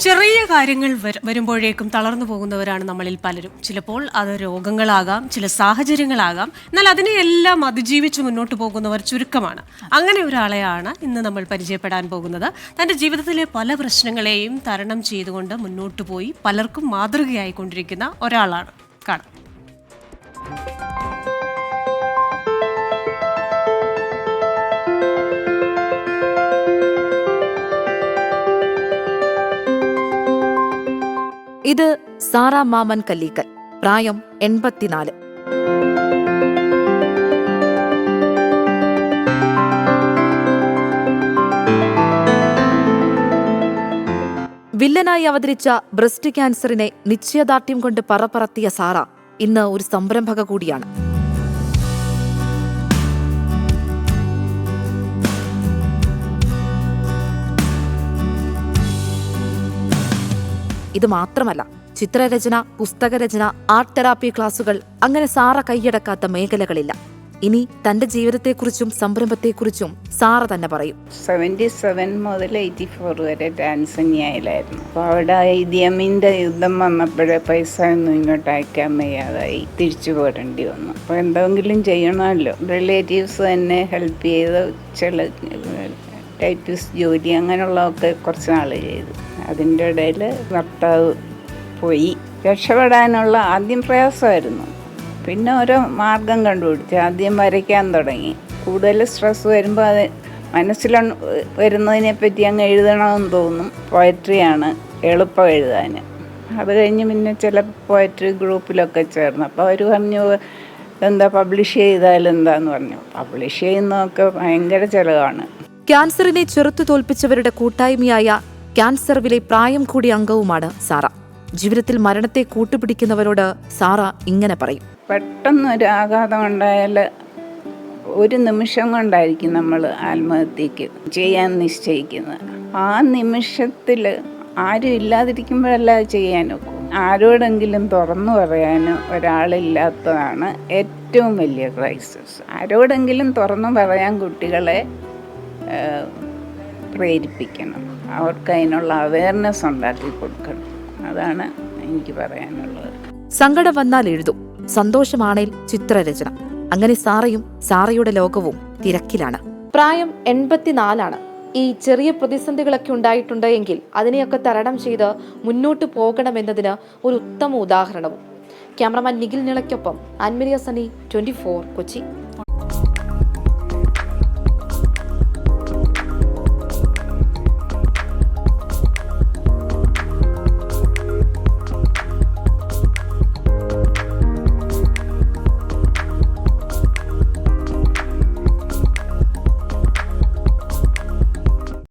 ചെറിയ കാര്യങ്ങൾ വരുമ്പോഴേക്കും തളർന്നു പോകുന്നവരാണ് നമ്മളിൽ പലരും. ചിലപ്പോൾ അത് രോഗങ്ങളാകാം, ചില സാഹചര്യങ്ങളാകാം. എന്നാൽ അതിനെയെല്ലാം അതിജീവിച്ച് മുന്നോട്ട് പോകുന്നവർ ചുരുക്കമാണ്. അങ്ങനെ ഒരാളെയാണ് ഇന്ന് നമ്മൾ പരിചയപ്പെടാൻ പോകുന്നത്. തൻ്റെ ജീവിതത്തിലെ പല പ്രശ്നങ്ങളെയും തരണം ചെയ്തുകൊണ്ട് മുന്നോട്ട് പോയി പലർക്കും മാതൃകയായിക്കൊണ്ടിരിക്കുന്ന ഒരാളാണ്. കാണാം. ഇത് സാറ മാമൻ കല്ലീക്കൽ, പ്രായം 84. വില്ലനായി അവതരിച്ച ബ്രസ്റ്റ് ക്യാൻസറിനെ നിശ്ചയദാർഢ്യം കൊണ്ട് പറത്തിയ സാറ ഇന്ന് ഒരു സംരംഭക കൂടിയാണ്. ഇത് മാത്രമല്ല, ചിത്രരചന, പുസ്തകരചന, ആർട്ട് തെറാപ്പി ക്ലാസുകൾ, അങ്ങനെ സാറ കൈയടക്കാത്ത മേഖലകളില്ല. ഇനി തന്റെ ജീവിതത്തെക്കുറിച്ചും സംരംഭത്തെക്കുറിച്ചും സാറ തന്നെ പറയും. 77 മുതൽ 84 വരെ ടാൻസനിയയിലായിരുന്നു. അപ്പോൾ അവിടെ ഇദിയമിൻ്റെ യുദ്ധം വന്നപ്പോഴേ പൈസ ഒന്നും ഇങ്ങോട്ട് അയക്കാൻ വയ്യാതായി തിരിച്ചു പോരേണ്ടി വന്നു. അപ്പോൾ എന്തെങ്കിലും ചെയ്യണമല്ലോ. റിലേറ്റീവ്സ് തന്നെ ഹെൽപ്പ് ചെയ്ത് ചില ടൈപ്പിസ്റ്റ് ജോലി അങ്ങനെയുള്ളതൊക്കെ കുറച്ച് നാൾ ചെയ്തു. അതിൻ്റെ ഇടയിൽ ഭർത്താവ് പോയി. രക്ഷപ്പെടാനുള്ള ആദ്യം പ്രയാസമായിരുന്നു. പിന്നെ ഓരോ മാർഗം കണ്ടുപിടിച്ച് ആദ്യം വരയ്ക്കാൻ തുടങ്ങി. കൂടുതൽ സ്ട്രെസ് വരുമ്പോൾ അത് മനസ്സിൽ വരുന്നതിനെ പറ്റി അങ്ങ് എഴുതണമെന്ന് തോന്നും. പോയട്രിയാണ് എളുപ്പം എഴുതാൻ. അത് കഴിഞ്ഞ് പിന്നെ ചില പോയട്രി ഗ്രൂപ്പിലൊക്കെ ചേർന്നു. അപ്പോൾ അവർ പറഞ്ഞു, എന്താ പബ്ലിഷ് ചെയ്താലെന്താന്ന് പറഞ്ഞു. പബ്ലിഷ് ചെയ്യുന്നതൊക്കെ ഭയങ്കര ചിലവാണ്. ക്യാൻസറിനെ ചെറുത്തു തോൽപ്പിച്ചവരുടെ കൂട്ടായ്മയായ ക്യാൻസർ വിലെ പ്രായം കൂടിയ അംഗവുമാണ് സാറ. ജീവിതത്തിൽ മരണത്തെ കൂട്ടുപിടിക്കുന്നവരോട് സാറ ഇങ്ങനെ പറയും. പെട്ടെന്നൊരു ആഘാതം ഉണ്ടായാൽ ഒരു നിമിഷം കൊണ്ടായിരിക്കും നമ്മൾ ആത്മഹത്യക്ക് ചെയ്യാൻ നിശ്ചയിക്കുന്നത്. ആ നിമിഷത്തിൽ ആരും ഇല്ലാതിരിക്കുമ്പോഴല്ല ചെയ്യാനൊക്കും. ആരോടെങ്കിലും തുറന്നു പറയാനും ഒരാളില്ലാത്തതാണ് ഏറ്റവും വലിയ ക്രൈസിസ്. ആരോടെങ്കിലും തുറന്നു പറയാൻ കുട്ടികളെ പ്രേരിപ്പിക്കണം. അവർക്ക് അതിനുള്ള അവയർനെസ് ഉണ്ടാക്കി കൊടുക്കണം. അതാണ് എനിക്ക് പറയാനുള്ളത്. സങ്കടം വന്നാൽ എഴുതും, സന്തോഷമാണേൽ ചിത്രരചന. അങ്ങനെ സാറയും സാറയുടെ ലോകവും തിരക്കിലാണ്. പ്രായം 84. ഈ ചെറിയ പ്രതിസന്ധികളൊക്കെ ഉണ്ടായിട്ടുണ്ട് എങ്കിൽ അതിനെയൊക്കെ തരണം ചെയ്ത് മുന്നോട്ട് പോകണമെന്നതിന് ഒരു ഉത്തമ ഉദാഹരണവും. ക്യാമറമാൻ നിഖിൽ നിളയ്ക്കൊപ്പം ആൻമരിയ സനി, 24 കൊച്ചി.